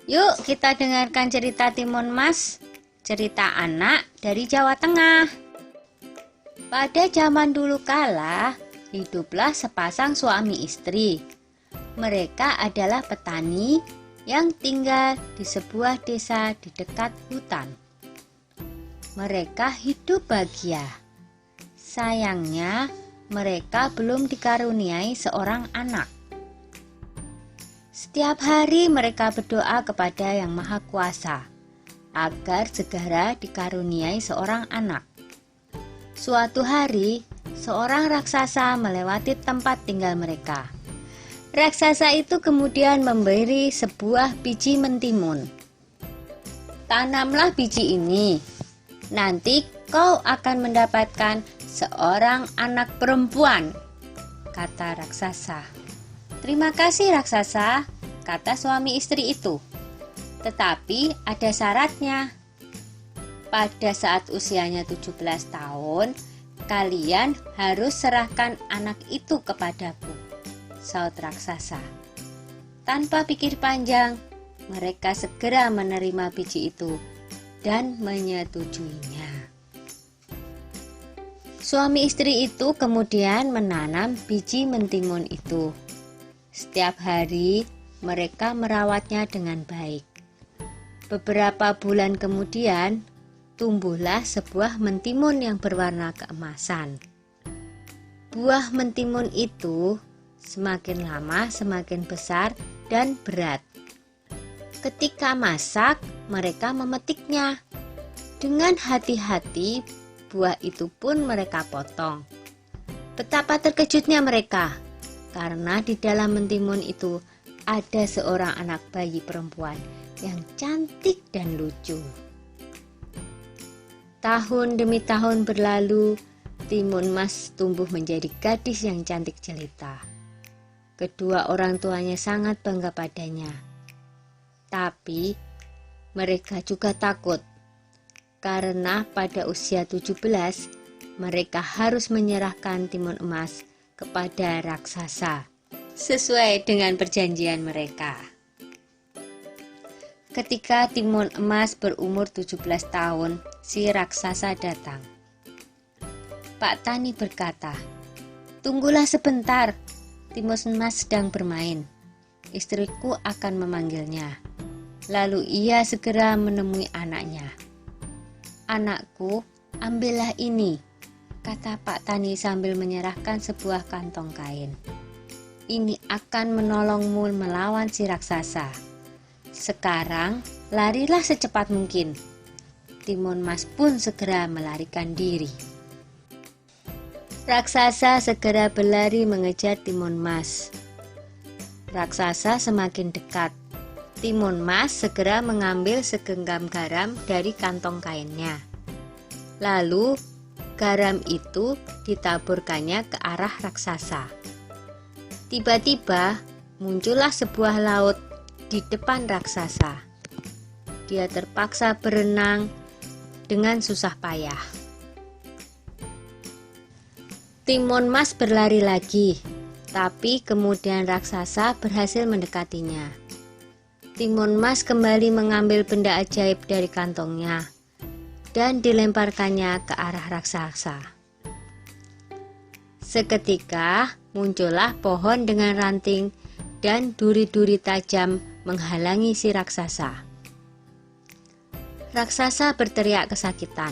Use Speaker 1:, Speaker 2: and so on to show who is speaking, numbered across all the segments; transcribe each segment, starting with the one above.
Speaker 1: Yuk kita dengarkan cerita Timun Mas, cerita anak dari Jawa Tengah. Pada zaman dulu kala, hiduplah sepasang suami istri. Mereka adalah petani yang tinggal di sebuah desa di dekat hutan. Mereka hidup bahagia. Sayangnya, mereka belum dikaruniai seorang anak. Setiap hari mereka berdoa kepada Yang Maha Kuasa agar segera dikaruniai seorang anak. Suatu hari, seorang raksasa melewati tempat tinggal mereka. Raksasa itu kemudian memberi sebuah biji mentimun. Tanamlah biji ini, nanti kau akan mendapatkan seorang anak perempuan, kata raksasa. Terima kasih raksasa, kata suami istri itu. Tetapi ada syaratnya. Pada saat usianya 17 tahun, kalian harus serahkan anak itu kepadaku, saut raksasa. Tanpa pikir panjang, mereka segera menerima biji itu dan menyetujuinya. Suami istri itu kemudian menanam biji mentimun itu. Setiap hari mereka merawatnya dengan baik. Beberapa bulan kemudian tumbuhlah sebuah mentimun yang berwarna keemasan. Buah mentimun itu semakin lama semakin besar dan berat. Ketika masak, mereka memetiknya. Dengan hati-hati, buah itu pun mereka potong. Betapa terkejutnya mereka, karena di dalam mentimun itu ada seorang anak bayi perempuan yang cantik dan lucu. Tahun demi tahun berlalu, Timun Mas tumbuh menjadi gadis yang cantik jelita. Kedua orang tuanya sangat bangga padanya. Tapi mereka juga takut, karena pada usia 17, mereka harus menyerahkan timun emas kepada raksasa, sesuai dengan perjanjian mereka. Ketika timun emas berumur 17 tahun, si raksasa datang. Pak Tani berkata, "Tunggulah sebentar, timun emas sedang bermain. Istriku akan memanggilnya." Lalu ia segera menemui anaknya. "Anakku, ambillah ini," kata Pak Tani sambil menyerahkan sebuah kantong kain. "Ini akan menolongmu melawan si raksasa. Sekarang larilah secepat mungkin." Timun Mas pun segera melarikan diri. Raksasa segera berlari mengejar Timun Mas. Raksasa semakin dekat. Timun Mas segera mengambil segenggam garam dari kantong kainnya. Lalu garam itu ditaburkannya ke arah raksasa. Tiba-tiba muncullah sebuah laut di depan raksasa. Dia terpaksa berenang dengan susah payah. Timun Mas berlari lagi, tapi kemudian raksasa berhasil mendekatinya. Timun Mas kembali mengambil benda ajaib dari kantongnya dan dilemparkannya ke arah raksasa. Seketika muncullah pohon dengan ranting dan duri-duri tajam menghalangi si raksasa. Raksasa berteriak kesakitan.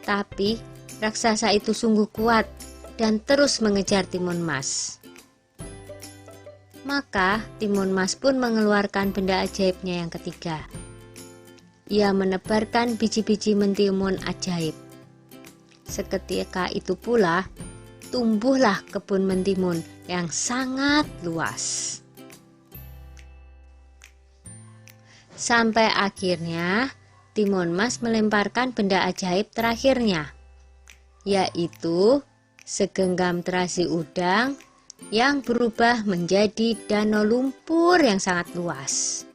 Speaker 1: Tapi raksasa itu sungguh kuat dan terus mengejar Timun Mas. Maka Timun Mas pun mengeluarkan benda ajaibnya yang ketiga. Ia menebarkan biji-biji mentimun ajaib. Seketika itu pula tumbuhlah kebun mentimun yang sangat luas. Sampai akhirnya Timun Mas melemparkan benda ajaib terakhirnya, yaitu segenggam terasi udang yang berubah menjadi danau lumpur yang sangat luas.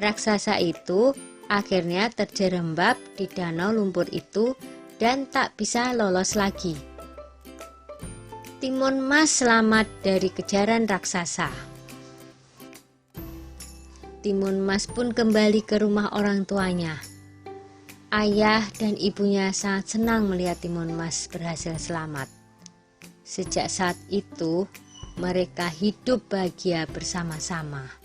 Speaker 1: Raksasa itu akhirnya terjerembab di danau lumpur itu dan tak bisa lolos lagi. Timun Mas selamat dari kejaran raksasa. Timun Mas pun kembali ke rumah orang tuanya. Ayah dan ibunya sangat senang melihat Timun Mas berhasil selamat. Sejak saat itu, mereka hidup bahagia bersama-sama.